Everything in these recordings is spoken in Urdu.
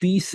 30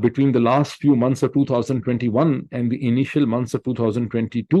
between the last few months of 2021 and the initial months of 2022,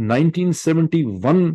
1971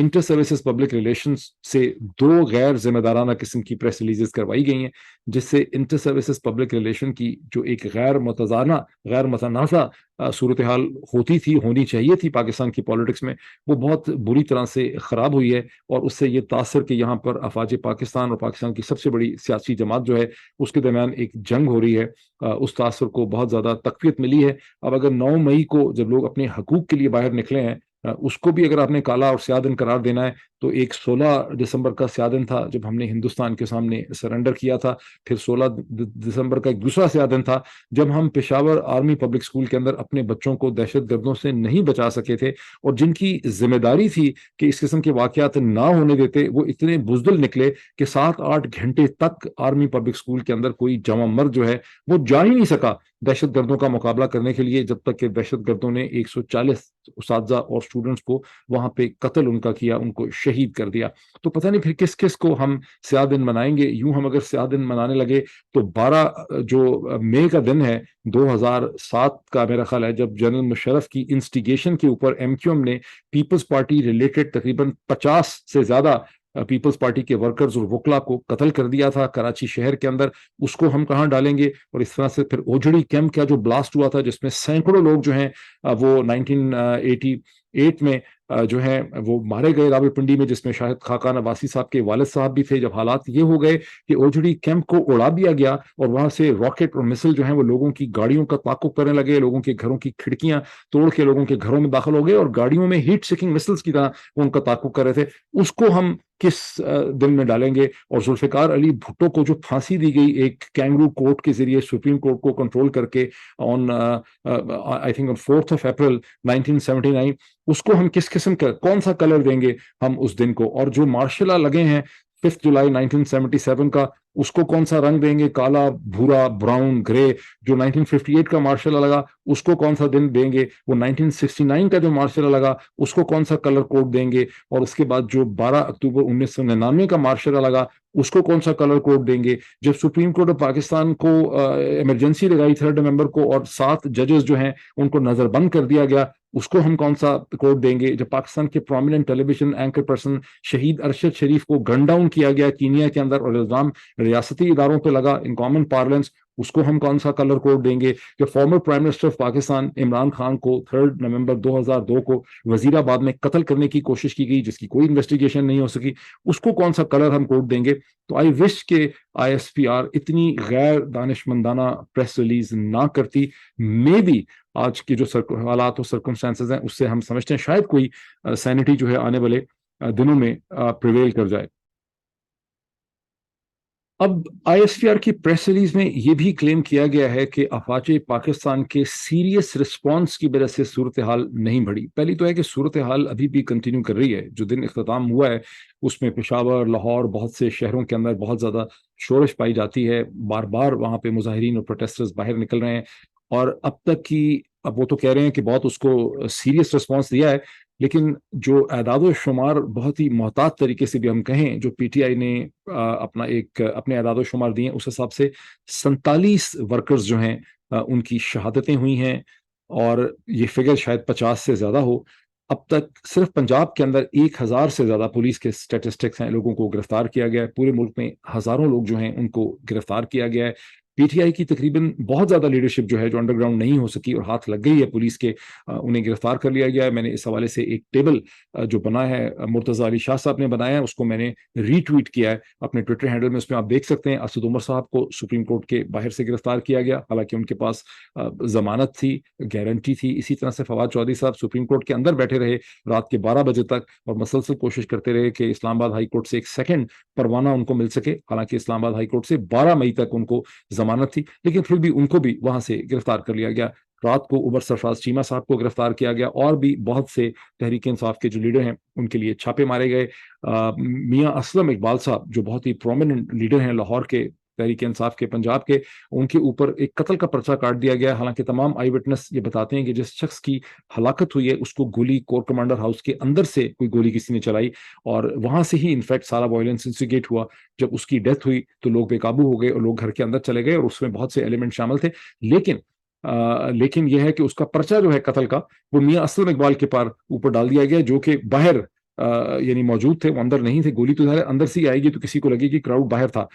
inter services public relations سے 2 غیر ذمہ دارانہ قسم کی پریس ریلیزز کروائی گئی ہیں، جس سے انٹر سروسز پبلک ریلیشن کی جو ایک غیر متزانہ، غیر متنازع صورتحال ہوتی تھی، ہونی چاہیے تھی پاکستان کی پالیٹکس میں، وہ بہت بری طرح سے خراب ہوئی ہے، اور اس سے یہ تاثر کہ یہاں پر افواج پاکستان اور پاکستان کی سب سے بڑی سیاسی جماعت جو ہے اس کے درمیان ایک جنگ ہو رہی ہے، اس تاثر کو بہت زیادہ تقویت ملی ہے۔ اب اگر 9 مئی کو جب لوگ اپنے حقوق کے لیے باہر نکلے ہیں، اس کو بھی اگر آپ نے کالا اور سیاہ دن قرار دینا ہے، تو ایک 16 دسمبر کا سیاہ دن تھا جب ہم نے ہندوستان کے سامنے سرنڈر کیا تھا، پھر 16 دسمبر کا ایک دوسرا سیاہ دن تھا جب ہم پشاور آرمی پبلک اسکول کے اندر اپنے بچوں کو دہشت گردوں سے نہیں بچا سکے تھے، اور جن کی ذمہ داری تھی کہ اس قسم کے واقعات نہ ہونے دیتے، وہ اتنے بزدل نکلے کہ 7-8 گھنٹے تک آرمی پبلک اسکول کے اندر کوئی جواں مرد جو ہے وہ جا ہی نہیں سکا دہشت گردوں کا مقابلہ کرنے کے لیے، جب تک کہ دہشت گردوں نے 140 اساتذہ اور اسٹوڈنٹس کو وہاں پہ قتل ان کا کیا، ان کو شہید کر دیا۔ تو پتہ نہیں پھر کس کس کو ہم سیاہ دن منائیں گے۔ یوں ہم اگر سیاہ دن منانے لگے تو 12 جو مئی کا دن ہے 2007 کا میرا خیال ہے، جب جنرل مشرف کی انسٹیگیشن کے اوپر ایم کیو ایم نے پیپلز پارٹی ریلیٹڈ تقریباً 50 سے زیادہ پیپلز پارٹی کے ورکرز اور وکلا کو قتل کر دیا تھا کراچی شہر کے اندر، اس کو ہم کہاں ڈالیں گے؟ اور اس طرح سے پھر اوجڑی کیمپ کا جو بلاسٹ ہوا تھا جس میں سینکڑوں لوگ جو ہیں وہ 1988 میں جو ہیں وہ مارے گئے راولپنڈی میں، جس میں شاہد خاقان عباسی صاحب کے والد صاحب بھی تھے، جب حالات یہ ہو گئے کہ اوجڑی کیمپ کو اڑا دیا گیا اور وہاں سے راکٹ اور مسل جو ہیں وہ لوگوں کی گاڑیوں کا تعاقب کرنے لگے، لوگوں کے گھروں کی کھڑکیاں توڑ کے لوگوں کے گھروں میں داخل ہو گئے اور گاڑیوں میں ہیٹ سیکنگ مسلس کی طرح وہ ان کا تعاقب کر رہے تھے، اس کو ہم کس دن میں ڈالیں گے؟ اور ذوالفقار علی بھٹو کو جو پھانسی دی گئی ایک کینگرو کورٹ کے ذریعے سپریم کورٹ کو کنٹرول کر کے آن آئی تھنک 4 اپریل 1979، اس کو ہم کس قسم کا کون سا کلر دیں گے ہم اس دن کو؟ اور جو مارشل لا لگے ہیں 5 جولائی 1977 کا، اس کو کون سا رنگ دیں گے؟ کالا، بھورا، براؤن، گرے۔ جو 1958 کا مارشل لا لگا اس کو کون سا دن دیں گے؟ وہ 1969 کا جو مارشل لا لگا اس کو کون سا کلر کوڈ دیں گے؟ اور اس کے بعد جو 12 اکتوبر 1999 کا مارشل لا لگا اس کو کون سا کلر کوڈ دیں گے؟ جب سپریم کورٹ آف پاکستان کو ایمرجنسی لگائی 3 نومبر کو اور 7 ججز جو ہیں ان کو نظر بند کر دیا گیا، اس کو ہم کون سا کوڈ دیں گے؟ جب پاکستان کے پرومیننٹ ٹیلی ویژن اینکر پرسن شہید ارشد شریف کو گن ڈاؤن کیا گیا کینیا کے اندر اور الزام ریاستی اداروں پہ لگا ان کامن پارلنس، اس کو ہم کون سا کلر کوڈ دیں گے؟ کہ former prime minister of Pakistan Imran Khan کو 3 نومبر 2002 کو وزیر آباد میں قتل کرنے کی کوشش کی گئی جس کی کوئی انویسٹیگیشن نہیں ہو سکی، اس کو کون سا کلر ہم کوڈ دیں گے؟ تو آئی وش کہ آئی ایس پی آر اتنی غیر دانش مندانہ پریس ریلیز نہ کرتی، مے بی آج کی جو حالات اور سرکمسٹانسز ہیں اس سے ہم سمجھتے ہیں شاید کوئی سینٹی جو ہے آنے والے دنوں میں پریویل کر جائے۔ اب آئی ایس پی آر کی پریس ریلیز میں یہ بھی کلیم کیا گیا ہے کہ افواج پاکستان کے سیریس رسپانس کی وجہ سے صورتحال نہیں بڑھی۔ پہلی تو ہے کہ صورتحال ابھی بھی کنٹینیو کر رہی ہے، جو دن اختتام ہوا ہے اس میں پشاور، لاہور، بہت سے شہروں کے اندر بہت زیادہ شورش پائی جاتی ہے، بار بار وہاں پہ مظاہرین اور پروٹیسٹرز باہر نکل رہے ہیں، اور اب تک کی اب وہ تو کہہ رہے ہیں کہ بہت اس کو سیریس رسپانس دیا ہے، لیکن جو اعداد و شمار بہت ہی محتاط طریقے سے بھی ہم کہیں جو پی ٹی آئی نے اپنے اعداد و شمار دیے ہیں اس حساب سے 47 ورکرز جو ہیں ان کی شہادتیں ہوئی ہیں، اور یہ فگر شاید 50 سے زیادہ ہو۔ اب تک صرف پنجاب کے اندر 1000 سے زیادہ پولیس کے اسٹیٹسٹکس ہیں، لوگوں کو گرفتار کیا گیا ہے، پورے ملک میں ہزاروں لوگ جو ہیں ان کو گرفتار کیا گیا ہے۔ پی ٹی آئی کی تقریباً بہت زیادہ لیڈرشپ جو ہے جو انڈر گراؤنڈ نہیں ہو سکی اور ہاتھ لگ گئی ہے پولیس کے، انہیں گرفتار کر لیا گیا ہے۔ میں نے اس حوالے سے ایک ٹیبل جو بنا ہے مرتضی علی شاہ صاحب نے بنایا ہے، اس کو میں نے ری ٹویٹ کیا ہے اپنے ٹویٹر ہینڈل میں، اس میں آپ دیکھ سکتے ہیں اسد عمر صاحب کو سپریم کورٹ کے باہر سے گرفتار کیا گیا، حالانکہ ان کے پاس ضمانت تھی، گارنٹی تھی۔ اسی طرح سے فواد چودھری صاحب سپریم کورٹ کے اندر بیٹھے رہے رات کے 12 بجے تک اور مسلسل کوشش کرتے رہے کہ اسلام آباد ہائی کورٹ سے ایک سیکنڈ پروانہ ان کو مل سکے، حالانکہ اسلام آباد ہائی کورٹ سے 12 مئی تک ان کو ضمانت تھی، لیکن پھر بھی ان کو بھی وہاں سے گرفتار کر لیا گیا۔ رات کو عمر سرفراز چیمہ صاحب کو گرفتار کیا گیا، اور بھی بہت سے تحریک انصاف کے جو لیڈر ہیں ان کے لیے چھاپے مارے گئے۔ میاں اسلم اقبال صاحب جو بہت ہی پرومیننٹ لیڈر ہیں لاہور کے تحریک انصاف کے، پنجاب کے، ان کے اوپر ایک قتل کا پرچہ کاٹ دیا گیا، حالانکہ تمام آئی وٹنس یہ بتاتے ہیں کہ جس شخص کی ہلاکت ہوئی ہے اس کو گولی کور کمانڈر ہاؤس کے اندر سے کوئی گولی کسی نے چلائی، اور وہاں سے ہی انفیکٹ سارا وائلنس انسٹیگیٹ ہوا۔ جب اس کی ڈیتھ ہوئی تو لوگ بے قابو ہو گئے اور لوگ گھر کے اندر چلے گئے، اور اس میں بہت سے ایلیمنٹ شامل تھے، لیکن یہ ہے کہ اس کا پرچہ جو ہے قتل کا وہ میاں اسلم اقبال کے اوپر ڈال دیا گیا، جو کہ باہر یعنی موجود تھے، وہ اندر نہیں تھے. گولی تو ظاہر اندر سے ہی آئے گی تو کسی کو لگے کہ کراؤڈ باہر تھا.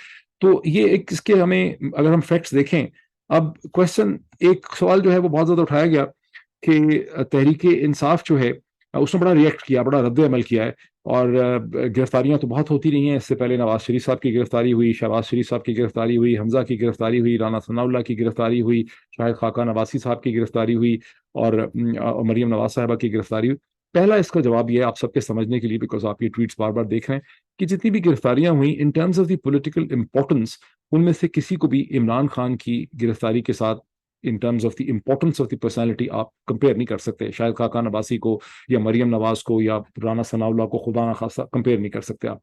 تو یہ ایک اس کے ہمیں اگر ہم فیکٹس دیکھیں، اب کوشچن ایک سوال جو ہے وہ بہت زیادہ اٹھایا گیا کہ تحریک انصاف جو ہے اس نے بڑا ریئیکٹ کیا، بڑا رد عمل کیا ہے، اور گرفتاریاں تو بہت ہوتی رہی ہیں. اس سے پہلے نواز شریف صاحب کی گرفتاری ہوئی، شہباز شریف صاحب کی گرفتاری ہوئی، حمزہ کی گرفتاری ہوئی، رانا ثناء اللہ کی گرفتاری ہوئی، شاہد خاقان عباسی صاحب کی گرفتاری ہوئی، اور مریم نواز صاحبہ کی گرفتاری ہوئی. پہلا اس کا جواب یہ ہے آپ سب کے سمجھنے کے لیے، بیکاز آپ یہ ٹویٹس بار بار دیکھ رہے ہیں، کہ جتنی بھی گرفتاریاں ہوئیں in terms of the political importance, ان میں سے کسی کو بھی عمران خان کی گرفتاری کے ساتھ ان terms of the importance of the personality آپ کمپیئر نہیں کر سکتے. شاہد خاقان عباسی کو یا مریم نواز کو یا رانا ثناء اللہ کو خدا نخواستہ کمپیئر نہیں کر سکتے آپ.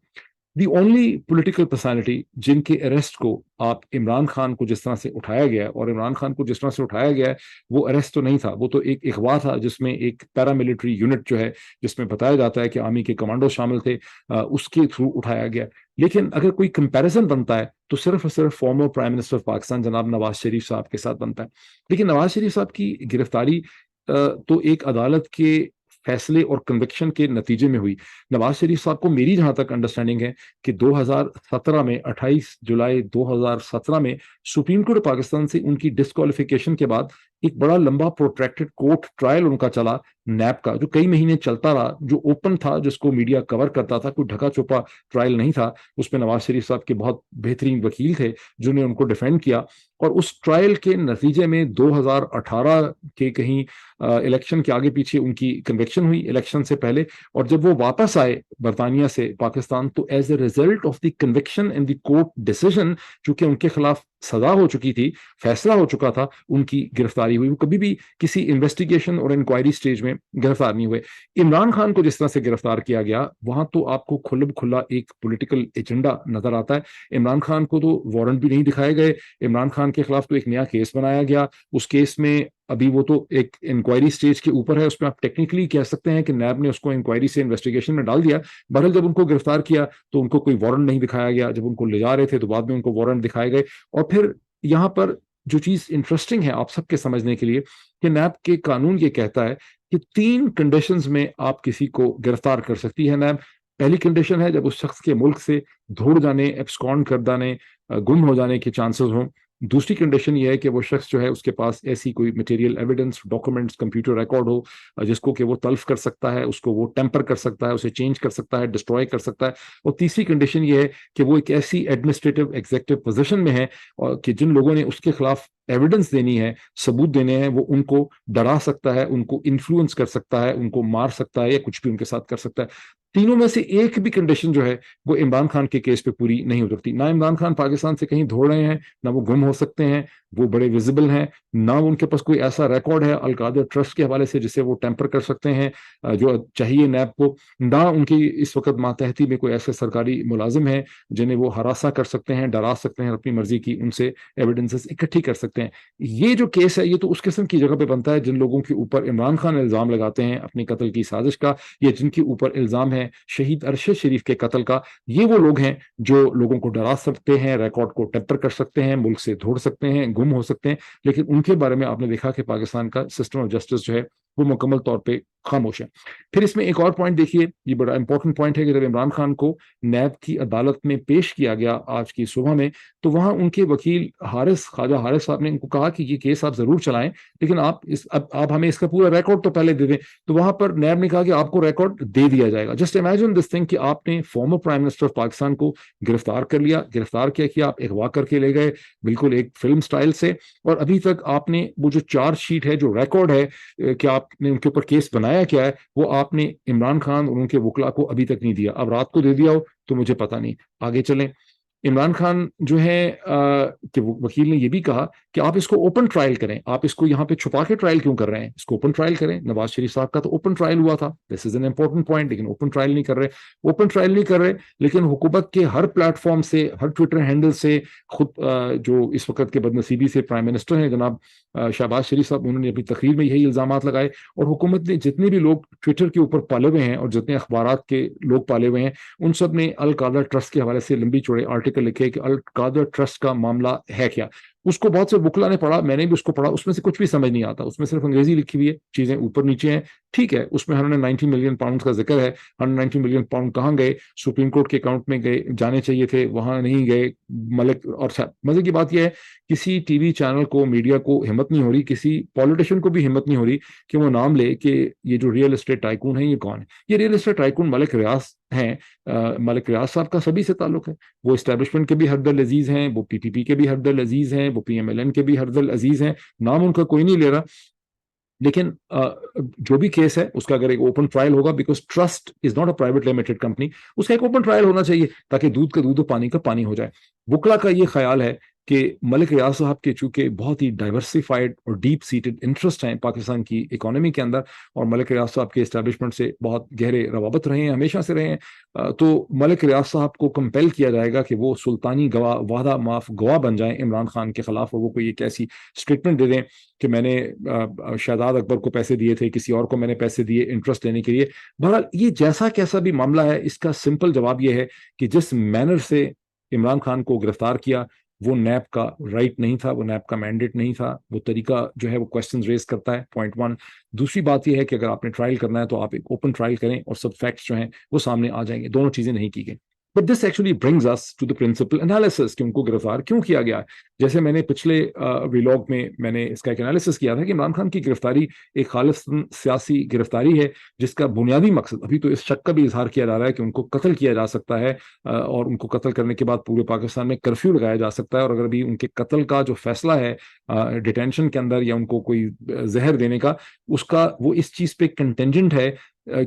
دی اونلی پولیٹیکل پرسنالٹی جن کے اریسٹ کو آپ عمران خان کو جس طرح سے اٹھایا گیا ہے، اور عمران خان کو جس طرح سے اٹھایا گیا ہے وہ اریسٹ تو نہیں تھا، وہ تو ایک اغوا تھا جس میں ایک پیراملٹری یونٹ جو ہے جس میں بتایا جاتا ہے کہ آرمی کے کمانڈو شامل تھے، اس کے تھرو اٹھایا گیا. لیکن اگر کوئی کمپیریزن بنتا ہے تو صرف اور صرف former prime minister of Pakistan جناب نواز شریف صاحب کے ساتھ بنتا ہے. لیکن نواز شریف صاحب کی گرفتاری تو ایک عدالت کے فیصلے اور کنوکشن کے نتیجے میں ہوئی. نواز شریف صاحب کو میری جہاں تک انڈرسٹینڈنگ ہے کہ 2017 میں 28 جولائی 2017 میں سپریم کورٹ پاکستان سے ان کی ڈسکوالیفیکیشن کے بعد ایک بڑا لمبا پروٹریکٹڈ کورٹ ٹرائل ان کا چلا نیب کا، جو کئی مہینے چلتا رہا، جو اوپن تھا، جس کو میڈیا کور کرتا تھا، کوئی ڈھکا چھپا ٹرائل نہیں تھا. اس میں نواز شریف صاحب کے بہت بہترین وکیل تھے جنہوں نے ان کو ڈیفینڈ کیا. اور اس ٹرائل کے نتیجے میں 2018 کے کہیں الیکشن کے آگے پیچھے ان کی کنوکشن ہوئی الیکشن سے پہلے. اور جب وہ واپس آئے برطانیہ سے پاکستان تو as a result of the conviction in the court decision, چونکہ ان کے خلاف سزا ہو چکی تھی، فیصلہ ہو چکا تھا، ان کی گرفتاری ہوئی. وہ کبھی بھی کسی انویسٹیگیشن اور انکوائری سٹیج میں گرفتار نہیں ہوئے. عمران خان کو جس طرح سے گرفتار کیا گیا وہاں تو آپ کو کھلم کھلا ایک پولیٹیکل ایجنڈا نظر آتا ہے. عمران خان کو تو وارنٹ بھی نہیں دکھائے گئے، عمران خان کے خلاف تو ایک نیا کیس بنایا گیا. اس کیس میں ابھی وہ تو ایک انکوائری سٹیج کے اوپر ہے، اس میں آپ ٹیکنیکلی کہہ سکتے ہیں کہ نیب نے اس کو انکوائری سے انویسٹیگیشن میں ڈال دیا. بہرحال جب ان کو گرفتار کیا تو ان کو کوئی وارنٹ نہیں دکھایا گیا، جب ان کو لے جا رہے تھے تو بعد میں ان کو وارنٹ دکھائے گئے. اور پھر یہاں پر جو چیز انٹرسٹنگ ہے آپ سب کے سمجھنے کے لیے کہ نیب کے قانون یہ کہتا ہے کہ 3 کنڈیشنز میں آپ کسی کو گرفتار کر سکتی ہے نیب. پہلی کنڈیشن ہے جب اس شخص کے ملک سے دھوڑ جانے، ایبسکونڈ کر جانے، گم ہو جانے کے چانسز ہوں. دوسری کنڈیشن یہ ہے کہ وہ شخص جو ہے اس کے پاس ایسی کوئی material evidence, documents, computer record ہو جس کو کہ وہ تلف کر سکتا ہے، اس کو وہ ٹیمپر کر سکتا ہے، اسے چینج کر سکتا ہے، ڈسٹروائے کر سکتا ہے. اور تیسری کنڈیشن یہ ہے کہ وہ ایک ایسی ایڈمنسٹریٹو ایگزیکٹو پوزیشن میں ہے کہ جن لوگوں نے اس کے خلاف ایویڈنس دینی ہے، ثبوت دینے ہیں، وہ ان کو ڈرا سکتا ہے، ان کو انفلوئنس کر سکتا ہے، ان کو مار سکتا ہے یا کچھ بھی ان کے ساتھ کر سکتا ہے. تینوں میں سے ایک بھی کنڈیشن جو ہے وہ عمران خان کے کیس پہ پوری نہیں ہو سکتی. نہ عمران خان پاکستان سے کہیں دھوڑ رہے ہیں، نہ وہ گم ہو سکتے ہیں، وہ بڑے ویزیبل ہیں، نہ ان کے پاس کوئی ایسا ریکارڈ ہے القادر ٹرسٹ کے حوالے سے جسے وہ ٹیمپر کر سکتے ہیں جو چاہیے نیب کو، نہ ان کی اس وقت ماتحتی میں کوئی ایسے سرکاری ملازم ہیں جنہیں وہ ہراساں کر سکتے ہیں، ڈرا سکتے ہیں، اپنی مرضی کی ان سے ایویڈنسز اکٹھی کر سکتے ہیں. یہ جو کیس ہے یہ تو اس قسم کی جگہ پہ بنتا ہے جن لوگوں کے اوپر عمران خان الزام لگاتے ہیں اپنی قتل کی سازش کا، یا جن کے اوپر الزام ہے شہید ارشد شریف کے قتل کا. یہ وہ لوگ ہیں جو لوگوں کو ڈرا سکتے ہیں، ریکارڈ کو ٹیمپر کر سکتے ہیں، ملک سے دھوڑ سکتے ہیں، گم ہو سکتے ہیں. لیکن ان کے بارے میں آپ نے دیکھا کہ پاکستان کا سسٹم آف جسٹس جو ہے وہ مکمل طور پہ خاموش ہے. پھر اس میں ایک اور پوائنٹ دیکھیے، یہ بڑا امپورٹنٹ پوائنٹ ہے کہ جب عمران خان کو نیب کی عدالت میں پیش کیا گیا آج کی صبح میں تو وہاں ان کے وکیل حارث، خواجہ حارث صاحب نے ان کو کہا کہ یہ کیس آپ ضرور چلائیں لیکن آپ ہمیں اس کا پورا ریکارڈ تو پہلے دے دیں. تو وہاں پر نیب نے کہا کہ آپ کو ریکارڈ دے دیا جائے گا. جسٹ امیجن دس تھنگ کہ آپ نے former prime minister of Pakistan کو گرفتار کر لیا، گرفتار کیا کہ آپ اغوا کر کے لے گئے بالکل ایک فلم سٹائل سے، اور ابھی تک آپ نے وہ جو چارج شیٹ ہے، جو ریکارڈ ہے کہ آپ نے ان کے اوپر کیس بنایا کیا ہے، وہ آپ نے عمران خان اور ان کے وکلا کو ابھی تک نہیں دیا. اب رات کو دے دیا ہو تو مجھے پتہ نہیں. آگے چلیں. عمران خان جو ہے کہ وکیل نے یہ بھی کہا کہ آپ اس کو اوپن ٹرائل کریں، آپ اس کو یہاں پہ چھپا کے ٹرائل کیوں کر رہے ہیں، اس کو اوپن ٹرائل کریں. نواز شریف صاحب کا تو اوپن ٹرائل ہوا تھا، دس از این امپورٹنٹ پوائنٹ، لیکن اوپن ٹرائل نہیں کر رہے. اوپن ٹرائل نہیں کر رہے لیکن حکومت کے ہر پلیٹ فارم سے، ہر ٹویٹر ہینڈل سے، خود جو اس وقت کے بدنصیبی سے پرائم منسٹر ہیں جناب شہباز شریف صاحب، انہوں نے اپنی تقریر میں یہی الزامات لگائے. اور حکومت نے جتنے بھی لوگ ٹویٹر کے اوپر پالے ہوئے ہیں اور جتنے اخبارات کے لوگ پالے ہوئے ہیں ان سب نے القادر ٹرسٹ کے حوالے سے لمبی چوڑے آرٹیکل لکھے کہ القادر ٹرسٹ کا معاملہ ہے کیا. اس کو بہت سے وکلا نے پڑھا, میں نے بھی اس کو پڑھا, اس میں سے کچھ بھی سمجھ نہیں آتا, اس میں صرف انگریزی لکھی ہوئی ہے, چیزیں اوپر نیچے ہیں, ٹھیک ہے. اس میں 190 ملین پاؤنڈ کا ذکر ہے, 190 ملین پاؤنڈ کہاں گئے, سپریم کورٹ کے اکاؤنٹ میں گئے, جانے چاہیے تھے, وہاں نہیں گئے. ملک, اور مزے کی بات یہ ہے کسی ٹی وی چینل کو, میڈیا کو ہمت نہیں ہو رہی, کسی پولیٹیشین کو بھی ہمت نہیں ہو رہی کہ وہ نام لے کہ یہ جو ریئل اسٹیٹ ٹائکون ہیں یہ کون ہے. یہ ریئل اسٹیٹ ٹائکون ملک ریاض ہیں. ملک ریاض صاحب کا سبھی سے تعلق ہے, وہ اسٹیبلشمنٹ کے بھی ہردل عزیز ہیں, وہ پی ٹی پی کے بھی ہردل عزیز ہیں, وہ پی ایم ایل این کے بھی ہردل عزیز ہیں, نام ان کا کوئی نہیں لے رہا. لیکن جو بھی کیس ہے اس کا اگر ایک اوپن ٹرائل ہوگا, because trust is not a private limited company, اس کا ایک اوپن ٹرائل ہونا چاہیے تاکہ دودھ کا دودھ اور پانی کا پانی ہو جائے. وکلا کا یہ خیال ہے کہ ملک ریاض صاحب کے چونکہ بہت ہی ڈائیورسفائڈ اور ڈیپ سیٹڈ انٹرسٹ ہیں پاکستان کی اکانومی کے اندر, اور ملک ریاض صاحب کے اسٹیبلشمنٹ سے بہت گہرے روابط رہے ہیں, ہمیشہ سے رہے ہیں, تو ملک ریاض صاحب کو کمپیل کیا جائے گا کہ وہ سلطانی گواہ, وعدہ معاف گواہ بن جائیں عمران خان کے خلاف, اور وہ کوئی ایک ایسی اسٹیٹمنٹ دے دیں کہ میں نے شہزاد اکبر کو پیسے دیے تھے, کسی اور کو میں نے پیسے دیے انٹرسٹ لینے کے لیے. بہرحال یہ جیسا کیسا بھی معاملہ ہے, اس کا سمپل جواب یہ ہے کہ جس مینر سے عمران خان کو گرفتار کیا وہ نیب کا رائٹ نہیں تھا, وہ نیب کا مینڈیٹ نہیں تھا, وہ طریقہ جو ہے وہ کوشچنز ریز کرتا ہے, پوائنٹ 1. دوسری بات یہ ہے کہ اگر آپ نے ٹرائل کرنا ہے تو آپ ایک اوپن ٹرائل کریں اور سب فیکٹس جو ہیں وہ سامنے آ جائیں گے. دونوں چیزیں نہیں کی گئی. But this actually brings us to the principal analysis کہ ان کو گرفتار کیوں کیا گیا ہے. جیسے میں نے پچھلے ویلاگ میں میں نے اس کا ایک انالیسس کیا تھا کہ عمران خان کی گرفتاری ایک خالص سیاسی گرفتاری ہے, جس کا بنیادی مقصد, ابھی تو اس شک کا بھی اظہار کیا جا رہا ہے کہ ان کو قتل کیا جا سکتا ہے, اور ان کو قتل کرنے کے بعد پورے پاکستان میں کرفیو لگایا جا سکتا ہے, اور اگر ابھی ان کے قتل کا جو فیصلہ ہے ڈیٹینشن کے اندر یا ان کو کوئی زہر دینے کا, اس کا وہ اس چیز پہ کنٹینجنٹ ہے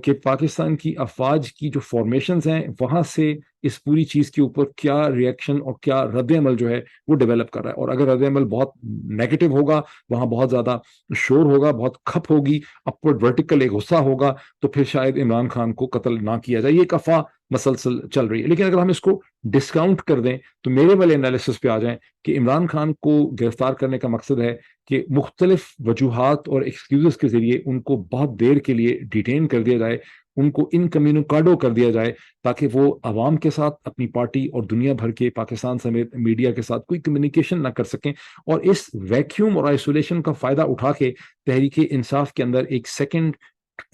کہ پاکستان کی افواج کی جو فارمیشنز ہیں وہاں سے اس پوری چیز کے اوپر کیا ری ایکشن اور کیا رد عمل جو ہے وہ ڈیولپ کر رہا ہے. اور اگر رد عمل بہت نیگیٹو ہوگا, وہاں بہت زیادہ شور ہوگا, بہت کھپ ہوگی, اپورڈ ورٹیکل ایک غصہ ہوگا, تو پھر شاید عمران خان کو قتل نہ کیا جائے. یہ ایک افواہ مسلسل چل رہی ہے. لیکن اگر ہم اس کو ڈسکاؤنٹ کر دیں تو میرے والے انالیسس پہ آ جائیں کہ عمران خان کو گرفتار کرنے کا مقصد ہے کہ مختلف وجوہات اور ایکسکیوزز کے ذریعے ان کو بہت دیر کے لیے ڈیٹین کر دیا جائے, ان کو انکمیونیکاڈو کر دیا جائے, تاکہ وہ عوام کے ساتھ, اپنی پارٹی اور دنیا بھر کے پاکستان سمیت میڈیا کے ساتھ کوئی کمیونیکیشن نہ کر سکیں, اور اس ویکیوم اور آئسولیشن کا فائدہ اٹھا کے تحریک انصاف کے اندر ایک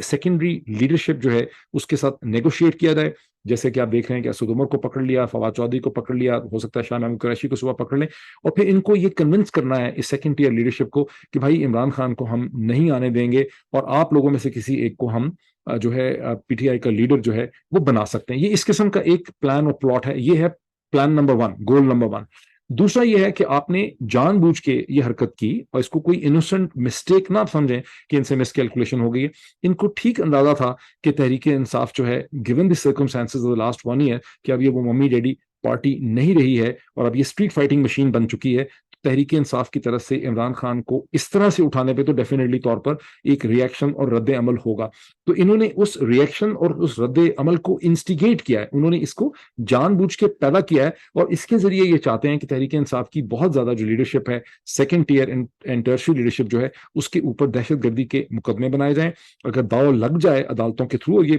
سیکنڈری لیڈرشپ جو ہے اس کے ساتھ نیگوشیٹ کیا جائے. جیسے کہ آپ دیکھ رہے ہیں کہ اسد عمر کو پکڑ لیا, فواد چودھری کو پکڑ لیا, ہو سکتا ہے شاہ محمود قریشی کو صبح پکڑ لیں, اور پھر ان کو یہ کنونس کرنا ہے اس سیکنڈ ٹیئر لیڈرشپ کو کہ بھائی عمران خان کو ہم نہیں آنے دیں گے, اور آپ لوگوں میں سے کسی ایک کو ہم جو ہے پی ٹی آئی کا لیڈر جو ہے وہ بنا سکتے ہیں. یہ اس قسم کا ایک پلان اور پلاٹ ہے. یہ ہے پلان نمبر 1, گول نمبر 1. دوسرا یہ ہے کہ آپ نے جان بوجھ کے یہ حرکت کی, اور اس کو کوئی انوسنٹ مسٹیک نہ سمجھیں کہ ان سے مس کیلکولیشن ہو گئی ہے. ان کو ٹھیک اندازہ تھا کہ تحریک انصاف جو ہے given the circumstances of the last 1 year کہ اب یہ وہ ممی ڈیڈی پارٹی نہیں رہی ہے, اور اب یہ اسٹریٹ فائٹنگ مشین بن چکی ہے. تحریک انصاف کی طرف سے عمران خان کو اس طرح سے اٹھانے پہ تو ڈیفینیٹلی طور پر ایک ری ایکشن اور رد عمل ہوگا. تو انہوں نے اس ری ایکشن اور اس رد عمل کو انسٹیگیٹ کیا ہے, انہوں نے اس کو جان بوجھ کے پیدا کیا ہے, اور اس کے ذریعے یہ چاہتے ہیں کہ تحریک انصاف کی بہت زیادہ جو لیڈرشپ ہے, second tier and tertiary leadership جو ہے, اس کے اوپر دہشت گردی کے مقدمے بنائے جائیں. اگر داؤ لگ جائے عدالتوں کے تھرو, یہ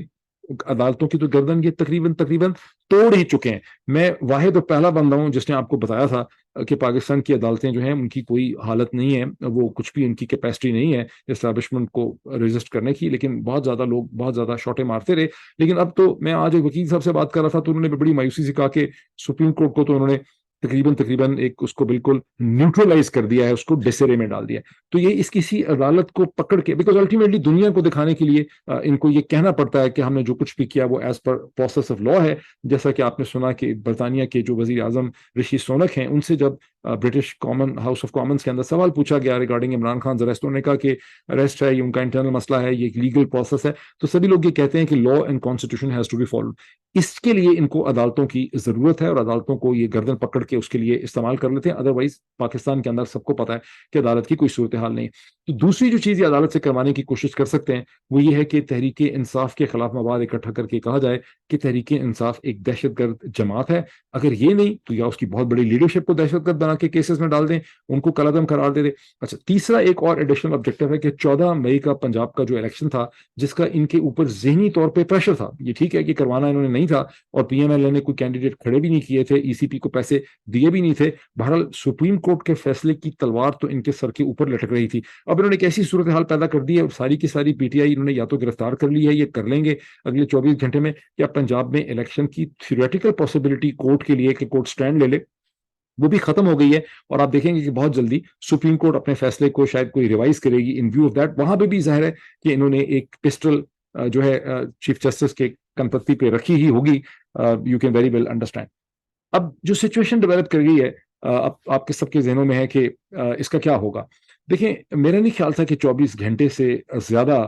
عدالتوں کی تو گردن یہ تقریباً توڑ ہی چکے ہیں. میں واحد اور پہلا بندہ ہوں جس نے آپ کو بتایا تھا کہ پاکستان کی عدالتیں جو ہیں ان کی کوئی حالت نہیں ہے, وہ کچھ بھی ان کی کیپیسٹی نہیں ہے اسٹیبلشمنٹ کو ریزسٹ کرنے کی, لیکن بہت زیادہ لوگ بہت زیادہ شوٹے مارتے رہے. لیکن اب تو میں آج ایک وکیل صاحب سے بات کر رہا تھا تو انہوں نے بڑی مایوسی سے کہا کہ سپریم کورٹ کو تو انہوں نے تقریباً ایک اس کو بالکل نیوٹرلائز کر دیا ہے, اس کو ڈسرے میں ڈال دیا. تو یہ اس کسی عدالت کو پکڑ کے, بیکاز الٹیمیٹلی دنیا کو دکھانے کے لیے ان کو یہ کہنا پڑتا ہے کہ ہم نے جو کچھ بھی کیا وہ as per process of law ہے. جیسا کہ آپ نے سنا کہ برطانیہ کے جو وزیر اعظم رشی سونک ہیں, ان سے جب برٹش ہاؤس آف کامنس کے اندر سوال پوچھا گیا ریگارڈنگ عمران خان اریسٹ, انہوں نے کہا کہ اریسٹ ہے, یہ ان کا انٹرنل مسئلہ ہے, یہ ایک لیگل پروسیس ہے. تو سبھی لوگ یہ کہتے ہیں کہ law and constitution has to be followed. اس کے لیے ان کو عدالتوں کی ضرورت ہے, اور عدالتوں کو یہ گردن پکڑ کے اس کے لیے استعمال کر لیتے ہیں. ادروائز پاکستان کے اندر سب کو پتا ہے کہ عدالت کی کوئی صورتحال نہیں. تو دوسری جو چیز یہ عدالت سے کروانے کی کوشش کر سکتے ہیں وہ یہ ہے کہ تحریک انصاف کے خلاف مواد اکٹھا کر کے کہا جائے کہ تحریک انصاف ایک دہشت گرد جماعت ہے. اگر یہ نہیں تو یا اس کی بہت بڑی لیڈرشپ کو دہشت گرد بنا بنا کے کیسز میں ڈال دیں, ان کو کالعدم قرار دے دیں. اچھا, تیسرا ایک اور ایڈیشنل آبجیکٹو ہے کہ 14 مئی کا پنجاب کا جو الیکشن تھا, جس کا ان کے اوپر ذہنی طور پہ پریشر تھا, یہ ٹھیک ہے کہ کروانا انہوں نے نہیں تھا, اور پی ایم ایل اے نے کوئی کینڈیڈیٹ کھڑے بھی نہیں کیے تھے, ای سی پی کو پیسے دیے بھی نہیں تھے, بہرحال سپریم کورٹ کے فیصلے کی تلوار تو ان کے سر کے اوپر لٹک رہی تھی. اب انہوں نے ایک ایسی صورتحال پیدا کر دی ہے, اور ساری کی ساری پی ٹی آئی انہوں نے یا تو گرفتار کر لی ہے, یہ کر لیں گے اگلے 24 گھنٹے میں, یا پنجاب میں الیکشن کی تھیوریٹیکل پاسبلٹی کورٹ کے لیے کہ کورٹ سٹینڈ لے لے, وہ بھی ختم ہو گئی ہے. اور آپ دیکھیں گے کہ بہت جلدی سپریم کورٹ اپنے فیصلے کو شاید کوئی ریوائز کرے گی ان ویو آف دیٹ. وہاں پہ بھی ظاہر ہے کہ انہوں نے ایک پسٹل جو ہے چیف جسٹس کے کنپتی پہ رکھی ہی ہوگی, you can very well understand. اب جو سچویشن ڈیولپ کر گئی ہے, اب آپ کے سب کے ذہنوں میں ہے کہ اس کا کیا ہوگا. دیکھیں, میرا نہیں خیال تھا کہ 24 گھنٹے سے زیادہ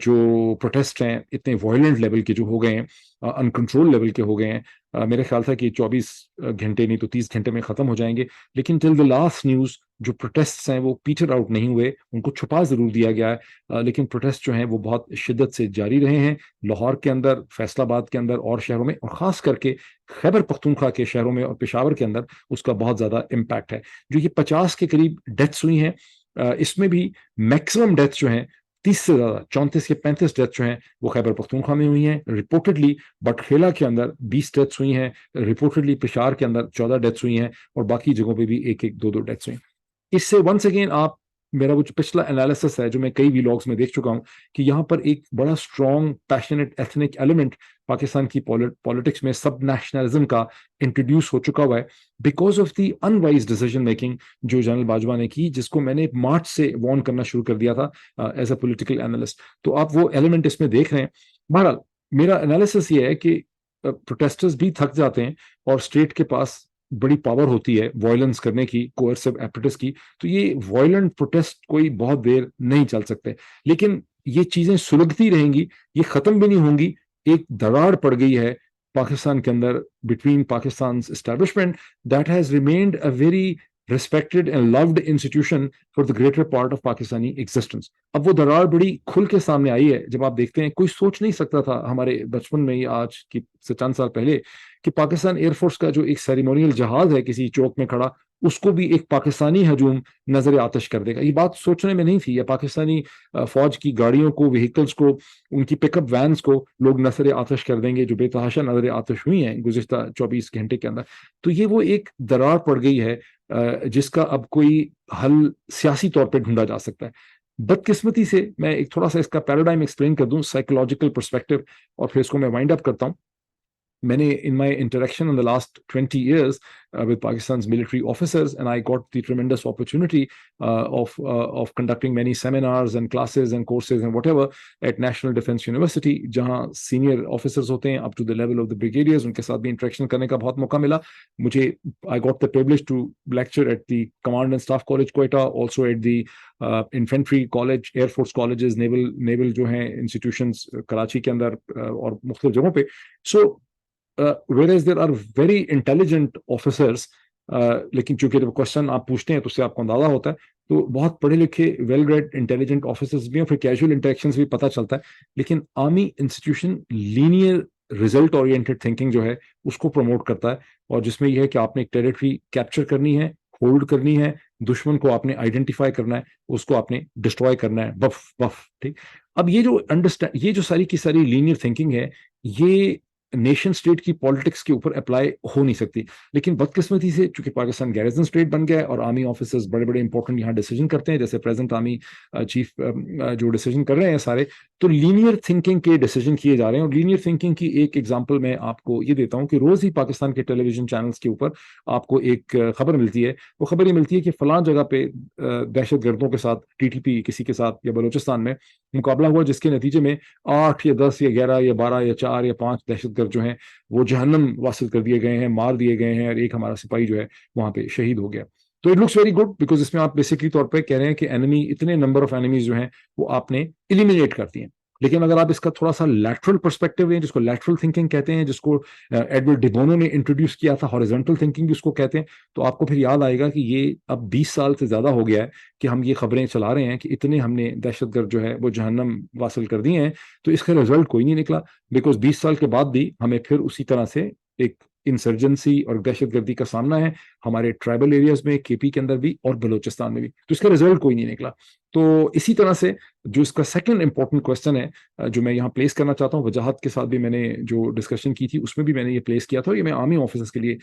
جو پروٹیسٹ ہیں اتنے وائلنٹ لیول کے جو ہو گئے ہیں, انکنٹرول لیول کے ہو گئے ہیں, میرا خیال تھا کہ 24 گھنٹے نہیں تو 30 گھنٹے میں ختم ہو جائیں گے. لیکن ٹل دا لاسٹ نیوز جو پروٹیسٹس ہیں وہ پیٹر آؤٹ نہیں ہوئے, ان کو چھپا ضرور دیا گیا ہے, لیکن پروٹیسٹ جو ہیں وہ بہت شدت سے جاری رہے ہیں. لاہور کے اندر, فیصل آباد کے اندر اور شہروں میں, اور خاص کر کے خیبر پختونخوا کے شہروں میں اور پشاور کے اندر اس کا بہت زیادہ امپیکٹ ہے. جو یہ 50 کے قریب ڈیتھس ہوئی ہیں, اس میں بھی میکسیمم ڈیتھس جو ہیں 30 سے زیادہ 34 یا 35 ڈیتھ جو ہیں وہ خیبر پختونخوا میں ہوئی ہیں رپورٹڈلی. بٹخیلا کے اندر 20 ڈیتھس ہوئی ہیں رپورٹڈلی, پشاور کے اندر 14 ڈیتھس ہوئی ہیں, اور باقی جگہوں پہ بھی ایک ایک دو ڈیتھس ہوئی ہیں. اس سے ونس اگین آپ, میرا وہ جو پچھلا انالیسس ہے جو میں کئی ویلاگس میں دیکھ چکا ہوں, کہ یہاں پر ایک بڑا strong passionate ethnic element Pakistan کی پالیٹکس میں سب نیشنلزم کا انٹروڈیوس ہو چکا ہوا ہے, because of the in wise decision making جو جنرل باجوہ نے کی, جس کو میں نے مارچ سے وارن کرنا شروع کر دیا تھا ایز اے پولیٹیکل اینالسٹ. تو آپ وہ ایلیمنٹ اس میں دیکھ رہے ہیں. بہرحال میرا انالیسس یہ ہے کہ پروٹیسٹرز بھی تھک جاتے ہیں, اور اسٹیٹ کے پاس بڑی پاور ہوتی ہے وائلنس کرنے کی, کوئرسو ایپریٹس کی, تو یہ وائلنٹ پروٹیسٹ کوئی بہت دیر نہیں چل سکتے. لیکن یہ چیزیں سلگتی رہیں گی, یہ ختم بھی نہیں ہوں گی. ایک دراڑ پڑ گئی ہے پاکستان کے اندر between پاکستان's establishment that has remained a very respected and loved institution for the greater part of Pakistani existence. اب وہ دراڑ بڑی کھل کے سامنے آئی ہے. جب آپ دیکھتے ہیں, کوئی سوچ نہیں سکتا تھا ہمارے بچپن میں, آج کی سے چند سال پہلے, کہ پاکستان ایئر فورس کا جو ایک سیریمونیل جہاز ہے کسی چوک میں کھڑا, اس کو بھی ایک پاکستانی ہجوم نظر آتش کر دے گا. یہ بات سوچنے میں نہیں تھی. یا پاکستانی فوج کی گاڑیوں کو, وہیکلز کو, ان کی پک اپ وینز کو لوگ نظر آتش کر دیں گے, جو بے تحاشا نظر آتش ہوئی ہیں گزشتہ 24 گھنٹے کے اندر. تو یہ وہ ایک دراڑ پڑ گئی ہے جس کا اب کوئی حل سیاسی طور پہ ڈھونڈا جا سکتا ہے. بدقسمتی سے میں ایک تھوڑا سا اس کا پیراڈائم ایکسپلین کر دوں, سائیکولوجیکل پرسپیکٹو, اور پھر اس کو میں وائنڈ اپ کرتا ہوں. میں نے in my interaction in the last 20 years with Pakistan's military officers, and I got the tremendous opportunity of conducting many seminars and classes and courses and whatever at National Defense University, جہاں senior officers ہوتے ہیں up to the level of the brigadiers, ان کے ساتھ بھی interaction کرنے کا بہت موقع ملا مجھے. I got the privilege to lecture at the Command and Staff College Quetta, also at the Infantry College, Air Force colleges, naval جو ہیں institutions کراچی کے اندر اور مختلف جگہوں پہ. So whereas there are very intelligent officers, لیکن چونکہ جب کوشچن آپ پوچھتے ہیں تو اس سے آپ کو اندازہ ہوتا ہے, تو بہت پڑھے لکھے ویل ریڈ انٹیلیجنٹ آفیسرز بھی ہیں, پھر کیجول انٹریکشنز بھی پتہ چلتا ہے. لیکن army institution linear result oriented thinking جو ہے اس کو پروموٹ کرتا ہے, اور جس میں یہ ہے کہ آپ نے ایک ٹیریٹری کیپچر کرنی ہے, ہولڈ کرنی ہے, دشمن کو آپ نے آئیڈینٹیفائی کرنا ہے, اس کو آپ نے ڈسٹروائے کرنا ہے, بف بف. ٹھیک, اب یہ جو ساری کی ساری لینئر تھنکنگ ہے, یہ نیشن اسٹیٹ کی پالیٹکس کے اوپر اپلائی ہو نہیں سکتی. لیکن بدقسمتی سے چونکہ پاکستان گیریزن اسٹیٹ بن گیا ہے, اور آرمی آفیسرز بڑے بڑے امپورٹنٹ یہاں ڈیسیجن کرتے ہیں, جیسے پریزنٹ آرمی چیف جو ڈیسیجن کر رہے ہیں سارے, تو لینئر تھنکنگ کے ڈیسیجن کیے جا رہے ہیں. اور لینئر تھنکنگ کی ایک ایگزامپل میں آپ کو یہ دیتا ہوں کہ روز ہی پاکستان کے ٹیلی ویژن چینلز کے اوپر آپ کو ایک خبر ملتی ہے. وہ خبر یہ ملتی ہے کہ فلاں جگہ پہ دہشت گردوں کے ساتھ, ٹی ٹی پی کسی کے ساتھ, یا بلوچستان میں مقابلہ ہوا, جس کے نتیجے میں 8 یا 10 یا 11 یا 12 یا 4 یا 5 دہشت گرد جو ہیں وہ جہنم واصل کر دیے گئے ہیں, مار دیے گئے ہیں, اور ایک ہمارا سپاہی جو ہے وہاں پہ شہید ہو گیا. تو it looks very good, because اس میں آپ بیسکلی طور پہ کہہ رہے ہیں کہ انیمی, اتنے نمبر آف انیمیز جو ہیں وہ آپ نے ایلیمینیٹ کر دی ہیں. لیکن اگر آپ اس کا تھوڑا سا لیٹرل پرسپیکٹو لیں, جس کو لیٹرل تھنکنگ کہتے ہیں, جس کو ایڈورڈ ڈیبونو نے انٹروڈیوس کیا تھا, ہاریزونٹل تھنکنگ بھی اس کو کہتے ہیں, تو آپ کو پھر یاد آئے گا کہ یہ اب 20 سال سے زیادہ ہو گیا ہے کہ ہم یہ خبریں چلا رہے ہیں کہ اتنے ہم نے دہشت گرد جو ہے وہ جہنم واصل کر دیے ہیں. تو اس کا رزلٹ کوئی نہیں نکلا, بیکاز 20 سال کے بعد بھی ہمیں پھر اسی طرح سے ایک انسرجنسی اور دہشت گردی کا سامنا ہے ہمارے ٹرائبل ایریاز میں, کے پی کے اندر بھی اور بلوچستان میں بھی. تو اس کا رزلٹ کوئی نہیں نکلا. تو اسی طرح سے جو اس کا سیکنڈ امپورٹنٹ کوشچن ہے جو میں یہاں پلیس کرنا چاہتا ہوں, وجاہت کے ساتھ بھی میں نے جو ڈسکشن کی تھی اس میں بھی میں نے یہ پلیس کیا تھا, یہ میں آرمی آفیسرز کے لیے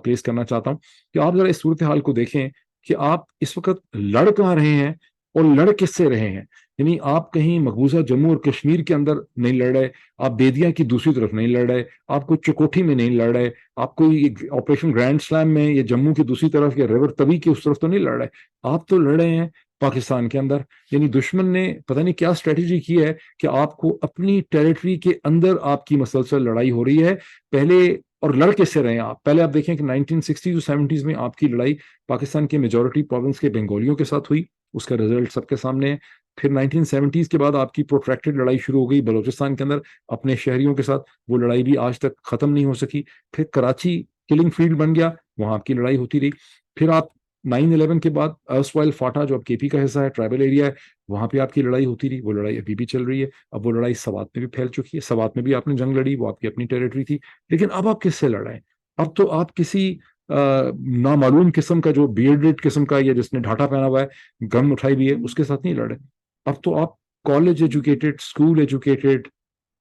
پلیس کرنا چاہتا ہوں کہ آپ ذرا اس صورتحال کو دیکھیں کہ آپ اس وقت لڑ کہاں رہے ہیں اور لڑ کس سے رہے ہیں. یعنی آپ کہیں مقبوضہ جموں اور کشمیر کے اندر نہیں لڑ رہے, آپ بیدیا کی دوسری طرف نہیں لڑ رہے, آپ کوئی چکوٹھی میں نہیں لڑ رہے, آپ کوئی آپریشن گرینڈ سلیم میں یا جموں کی دوسری طرف یا ریور تبی کی اس طرف تو نہیں لڑ رہے, آپ تو لڑ رہے ہیں پاکستان کے اندر. یعنی دشمن نے پتہ نہیں کیا اسٹریٹجی کی ہے کہ آپ کو اپنی ٹیریٹری کے اندر آپ کی مسلسل لڑائی ہو رہی ہے. پہلے اور لڑ کس سے رہے ہیں آپ, پہلے آپ دیکھیں کہ 1960s اور 70s میں آپ کی لڑائی پاکستان کے میجورٹی پروونس کے بنگالیوں کے ساتھ ہوئی, اس کا رزلٹ سب کے سامنے ہے. پھر 1970s کے بعد آپ کی پروٹریکٹڈ لڑائی شروع ہو گئی بلوچستان کے اندر اپنے شہریوں کے ساتھ, وہ لڑائی بھی آج تک ختم نہیں ہو سکی. پھر کراچی کلنگ فیلڈ بن گیا, وہاں آپ کی لڑائی ہوتی رہی. پھر آپ 9/11 کے بعد ارسوائل فاٹا جو اب کے پی کا حصہ ہے, ٹرائبل ایریا ہے, وہاں پہ آپ کی لڑائی ہوتی رہی, وہ لڑائی ابھی بھی چل رہی ہے. اب وہ لڑائی سوات میں بھی پھیل چکی ہے, سوات میں بھی آپ نے جنگ لڑی, وہ آپ کی اپنی ٹیریٹری تھی. لیکن اب آپ کس سے لڑ رہے ہیں؟ اب تو آپ کسی نامعلوم قسم کا جو بیئرڈڈ قسم کا یا جس نے ڈھاٹا پہنا ہوا ہے, گن اٹھائی بھی ہے, اس کے ساتھ نہیں لڑ رہے. اب تو آپ کالج ایجوکیٹڈ, اسکول ایجوکیٹڈ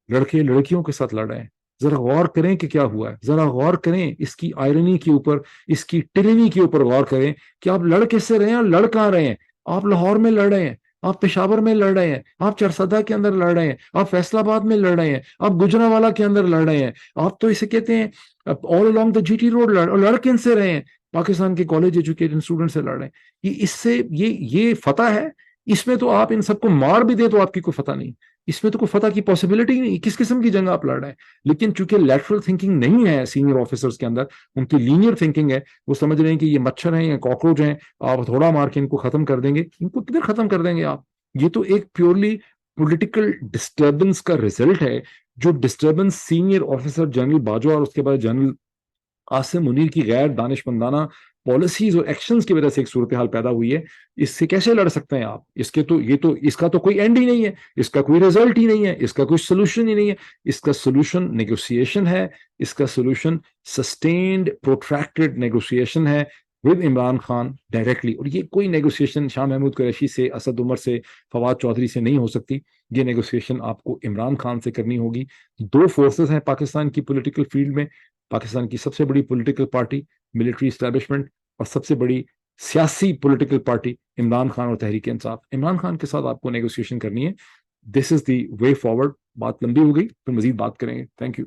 لڑکے لڑکیوں کے ساتھ لڑ رہے ہیں. ذرا غور کریں کہ کیا ہوا ہے, ذرا غور کریں اس کی آئرنی کے اوپر, اس کی ٹرینی کے اوپر غور کریں کہ آپ لڑ کس سے رہے ہیں اور لڑ کہاں رہے ہیں. آپ لاہور میں لڑ رہے ہیں, آپ پشاور میں لڑ رہے ہیں, آپ چرسدہ کے اندر لڑ رہے ہیں, آپ فیصل آباد میں لڑ رہے ہیں, آپ گجرانوالہ کے اندر لڑ رہے ہیں, آپ تو اسے کہتے ہیں آل along دا جی ٹی روڈ اور لڑ کن سے رہے ہیں؟ پاکستان کے کالج ایجوکیٹڈ اسٹوڈنٹ سے لڑ رہے ہیں. اس سے یہ فتح ہے. اس میں تو آپ ان سب کو مار بھی دیں تو آپ کی کوئی فتح نہیں, اس میں تو کوئی فتح کی پاسبلٹی نہیں. کس قسم کی جنگ آپ لڑ رہے ہیں؟ لیکن چونکہ لیٹرل تھنکنگ نہیں ہے سینئر آفیسرز کے اندر, ان کی لینئر تھنکنگ ہے. وہ سمجھ رہے ہیں کہ یہ مچھر ہیں یا کاکروچ ہیں, آپ تھوڑا مار کے ان کو ختم کر دیں گے. ان کو کدھر ختم کر دیں گے آپ؟ یہ تو ایک پیورلی پولیٹیکل ڈسٹربنس کا ریزلٹ ہے, جو disturbance senior officer general Bajwa اور اس کے بعد جنرل عاصم منیر کی غیر دانشمندانہ پالیسیز اور ایکشنز کی وجہ سے ایک صورتحال پیدا ہوئی ہے. اس سے کیسے لڑ سکتے ہیں آپ؟ اس کا تو کوئی اینڈ ہی نہیں ہے, اس کا کوئی رزلٹ ہی نہیں ہے, اس کا کوئی سولوشن ہی نہیں ہے. اس کا سولوشن نیگوسیشن ہے, اس کا سولوشن سسٹینڈ پروٹریکٹڈ نیگوسیشن ہے ود عمران خان ڈائریکٹلی. اور یہ کوئی نیگوسیشن شاہ محمود قریشی سے, اسد عمر سے, فواد چودھری سے نہیں ہو سکتی. یہ نیگوسیشن آپ کو عمران خان سے کرنی ہوگی. دو فورسز ہیں پاکستان کی پولیٹیکل فیلڈ میں, پاکستان کی سب سے بڑی پولیٹیکل پارٹی ملٹری اسٹیبلشمنٹ اور سب سے بڑی سیاسی پولیٹیکل پارٹی عمران خان اور تحریک انصاف. عمران خان کے ساتھ آپ کو نیگوسیشن کرنی ہے. دس از دی وے فارورڈ. بات لمبی ہو گئی, پھر مزید بات کریں گے. Thank you.